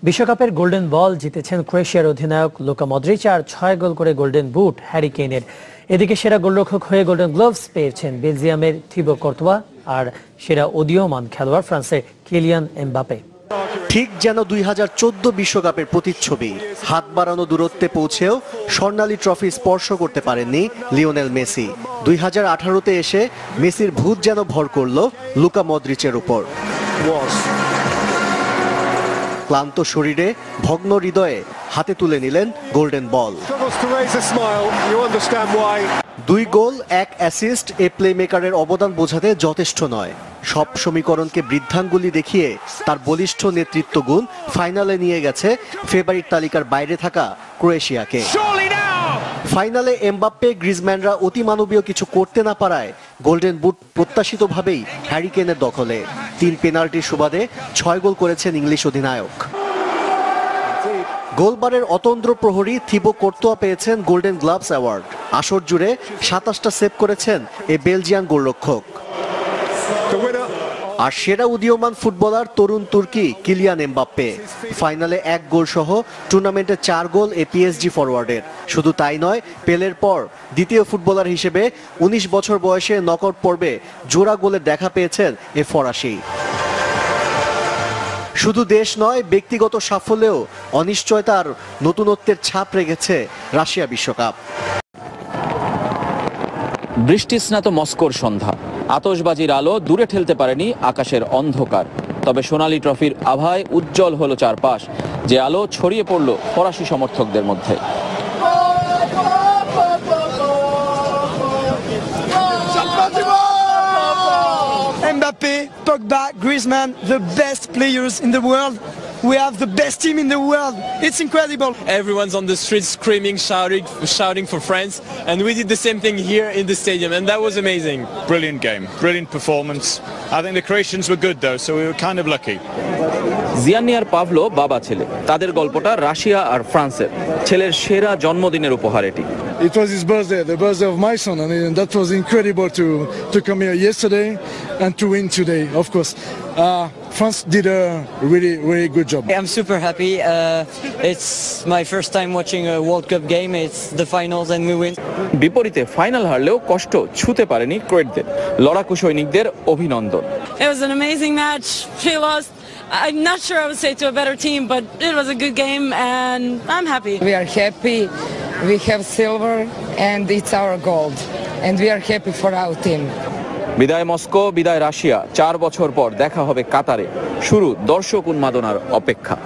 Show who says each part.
Speaker 1: বিশ্বকাপের golden ball জিতেছেন ক্রোয়েশিয়ার অধিনায়ক লুকা মদ্রিচ আর 6 গোল করে গোল্ডেন বুট হ্যারি কেইনের। এদিকে সেরা গোলরক্ষক হয়ে গোল্ডেন গ্লোভস পেয়েছেন বেলজিয়ামের থিবো কর্তোয়া আর সেরা উদীয়মান খেলোয়াড় ফ্রান্সের কিলিয়ান এমবাপে।
Speaker 2: ঠিক যেন 2014 বিশ্বকাপের প্রতিচ্ছবি। হাত বাড়ানো দূরত্বে পৌঁছেও স্বর্ণালী ট্রফি স্পর্শ করতে পারেননি লিওনেল মেসি। 2018-তে এসে মেসির ভূত যেন ভর করল লুকা মদ্রিচের উপর। ক্লান্ত শরীরে ভগ্ন হৃদয়ে হাতে তুলে নিলেন গোল্ডেন বল। 2 গোল 1 অ্যাসিস্ট এ প্লেমেকারের অবদান বোঝাতে যথেষ্ট নয়। সব সমীকরণকে বৃদ্ধাঙ্গুলি দেখিয়ে তার বলিষ্ঠ নেতৃত্ব গুণ ফাইনালে নিয়ে গেছে ফেভারিট তালিকার বাইরে থাকা ক্রোয়েশিয়াকে। ফাইনালে এমবাপ্পে গ্রিজম্যানরা অতিমানবীয় কিছু করতে না পারায় গোল্ডেন বুট প্রত্যাশিতভাবেই হ্যারি কেইনের দখলে। 3 পেনাল্টির সুবাদে 6 গোল করেছেন ইংলিশ অধিনায়ক। গোলবারের অতন্দ্র প্রহরী থিবো কর্তোয়া পেয়েছেন গোল্ডেন গ্লাভস অ্যাওয়ার্ড। আসর জুড়ে 27টা সেভ করেছেন এই বেলজিয়ান গোলরক্ষক। আর সেরা উদীয়মান ফুটবলার তরুণ তুর্কি কিলিয়ান এমবাপ্পে। ফাইনালে 1 গোল সহ টুর্নামেন্টে 4 গোল এই পিএসজি ফরওয়ার্ডের। শুধু তাই নয়, পেলের পর দ্বিতীয় ফুটবলার হিসেবে 19 বছর বয়সে নকআউট পর্বে জোড়া গোলের দেখা পেয়েছেন এ ফরাসি। শুধু দেশ নয়, ব্যক্তিগত সাফল্যেও অনিশ্চয়তার নতুনত্বের ছাপ রেখেছে রাশিয়া বিশ্বকাপ।
Speaker 3: বৃষ্টিস্নাত মস্কোর সন্ধ্যা, আতশবাজির আলো দূরে ঠেলতে পারেনি আকাশের অন্ধকার। তবে সোনালী ট্রফির আভায় উজ্জ্বল হলো চারপাশ, যে আলো ছড়িয়ে পড়ল ফরাসি সমর্থকদের মধ্যে।
Speaker 4: Mbappé, Pogba, Griezmann, the best players in the world. We have the best team in the world. It's incredible.
Speaker 5: Everyone's on the streets screaming, shouting for France, and we did the same thing here in the stadium, and that was amazing.
Speaker 6: Brilliant game, brilliant performance. I think the Croatians were good though, so we were kind of lucky.
Speaker 3: Gianni আর Pavlo বাবা ছেলে, তাদের গল্পটা Russia আর ফ্রান্সের। ছেলের সেরা জন্মদিনের উপহার এটি।
Speaker 7: It was his birthday, the birthday of my son, and that was incredible to come here yesterday and to win today, of course. France did a really good job.
Speaker 8: I'm super happy. It's my first time watching a World Cup game. It's the finals and we win.
Speaker 3: বিপরীতে final হারলেও কষ্ট ছুঁতে পারেনি ক্রোয়েটদের। লড়াকু সৈনিকদের অভিনন্দন।
Speaker 9: It was an amazing match. We lost. I'm not sure I would say to a better team, but it was a good game and I'm happy.
Speaker 10: We are happy. We have silver and it's our gold. And we are happy for our team.
Speaker 3: বিদায় Moscow, বিদায় Russia. 4 বছর পর দেখা হবে কাতারে। শুরু দর্শক উন্মাদনার অপেক্ষা।